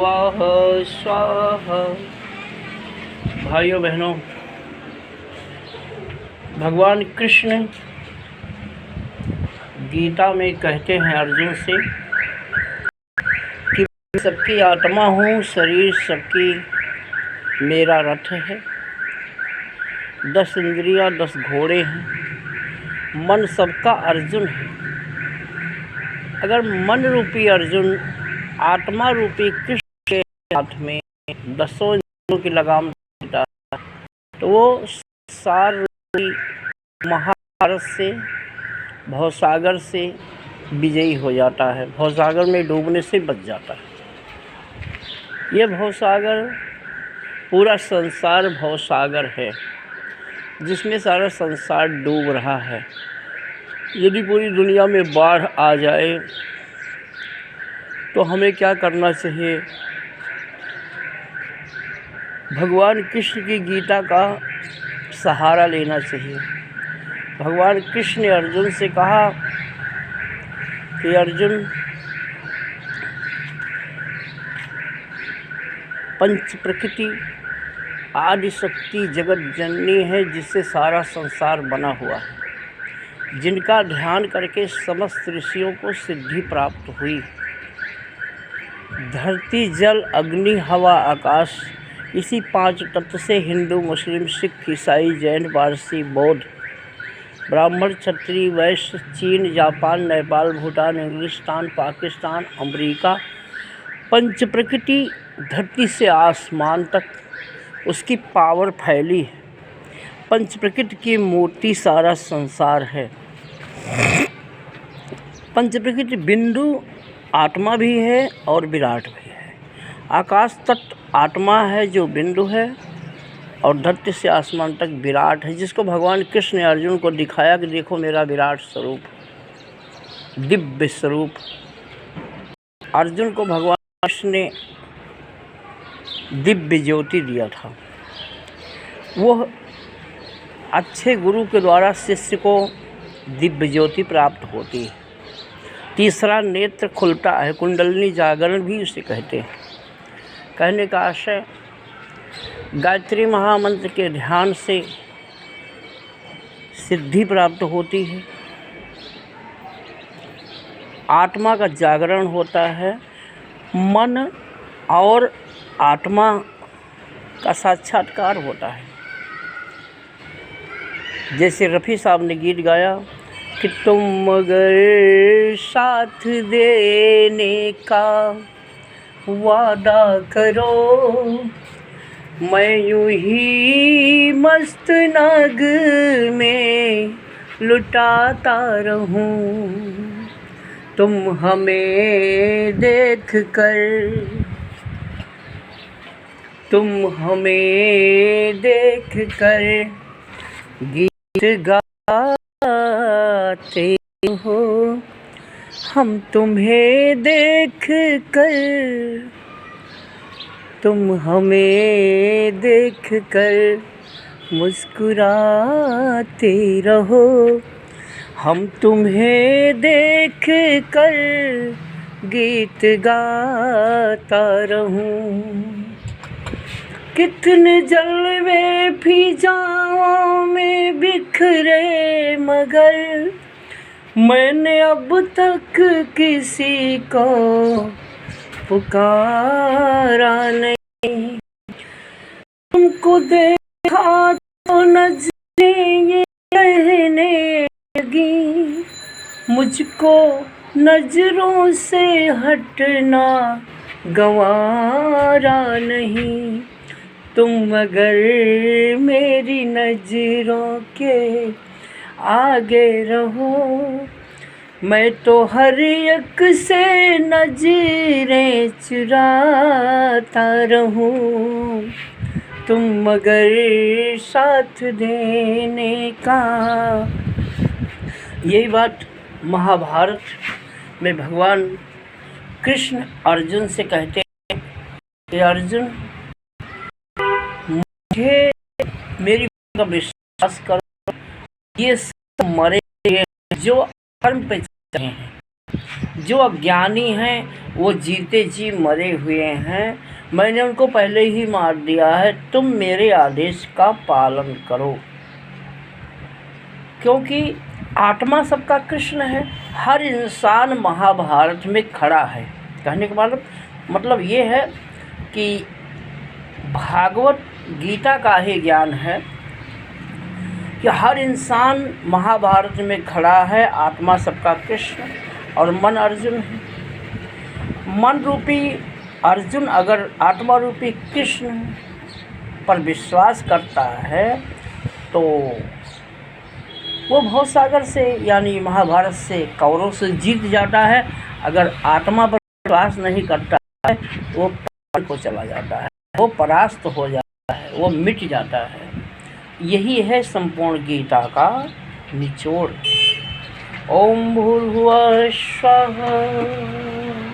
स्वाहा स्वाहा। भाइयों बहनों, भगवान कृष्ण गीता में कहते हैं अर्जुन से कि सबकी आत्मा हूँ, शरीर सबकी मेरा रथ है, 10 इंद्रियाँ 10 घोड़े हैं, मन सबका अर्जुन है। अगर मन रूपी अर्जुन आत्मा रूपी कृष्ण के हाथ में 10 इंद्रियों की लगाम देता है तो वो सार रूपी महाभारत से, भवसागर से विजयी हो जाता है, भवसागर में डूबने से बच जाता है। ये भवसागर पूरा संसार भवसागर है जिसमें सारा संसार डूब रहा है। यदि पूरी दुनिया में बाढ़ आ जाए तो हमें क्या करना चाहिए? भगवान कृष्ण की गीता का सहारा लेना चाहिए। भगवान कृष्ण ने अर्जुन से कहा कि अर्जुन, पंच प्रकृति आदि शक्ति जगत जननी है जिससे सारा संसार बना हुआ है, जिनका ध्यान करके समस्त ऋषियों को सिद्धि प्राप्त हुई। धरती, जल, अग्नि, हवा, आकाश, इसी 5 तत्व से हिंदू, मुस्लिम, सिख, ईसाई, जैन, पारसी, बौद्ध, ब्राह्मण, क्षत्रिय, वैश्य, चीन, जापान, नेपाल, भूटान, इंग्लिस्तान, पाकिस्तान, अमेरिका, पंच प्रकृति धरती से आसमान तक उसकी पावर फैली है। पंच प्रकृति की मूर्ति सारा संसार है। पंच प्रकृति बिंदु आत्मा भी है और विराट भी है। आकाश तत्व आत्मा है जो बिंदु है और धरती से आसमान तक विराट है, जिसको भगवान कृष्ण ने अर्जुन को दिखाया कि देखो मेरा विराट स्वरूप, दिव्य स्वरूप। अर्जुन को भगवान कृष्ण ने दिव्य ज्योति दिया था। वो अच्छे गुरु के द्वारा शिष्य को दिव्य ज्योति प्राप्त होती है। तीसरा नेत्र खुलता है, कुंडलिनी जागरण भी उसे कहते हैं। कहने का आशय, गायत्री महामंत्र के ध्यान से सिद्धि प्राप्त होती है, आत्मा का जागरण होता है, मन और आत्मा का साक्षात्कार होता है। जैसे रफ़ी साहब ने गीत गाया कि तुम मगर साथ देने का वादा करो, मैं यूं ही मस्त नग में लुटाता रहूं, तुम हमें देख कर गीत गाते हो, हम तुम्हें देख कर, तुम हमें देख कर मुस्कुराते रहो, हम तुम्हें देख कर गीत गाता रहूं। कितने जलवे फिजाओं में बिखरे मगर मैंने अब तक किसी को पुकारा नहीं। तुमको देखा तो नजरें ये कहने लगी, मुझको नजरों से हटना गवारा नहीं। तुम अगर मेरी नजरों के आगे रहो, मैं तो हर एक से नजरें चुराता रहूं, तुम मगर साथ देने का। यही बात महाभारत में भगवान कृष्ण अर्जुन से कहते हैं कि अर्जुन, मुझे मेरी बात का विश्वास करो, ये सब मरे जो कर्म पे चल रहे हैं, जो अज्ञानी हैं वो जीते जी मरे हुए हैं, मैंने उनको पहले ही मार दिया है, तुम मेरे आदेश का पालन करो। क्योंकि आत्मा सबका कृष्ण है। हर इंसान महाभारत में खड़ा है। कहने का मतलब ये है कि भागवत गीता का ही ज्ञान है कि हर इंसान महाभारत में खड़ा है। आत्मा सबका कृष्ण और मन अर्जुन है। मन रूपी अर्जुन अगर आत्मा रूपी कृष्ण पर विश्वास करता है तो वो भवसागर से यानी महाभारत से कौरव से जीत जाता है। अगर आत्मा पर विश्वास नहीं करता है वो पार को चला जाता है, वो परास्त हो जाता है, वो मिट जाता है। यही है संपूर्ण गीता का निचोड़। ओम भूर्भुवः स्वः।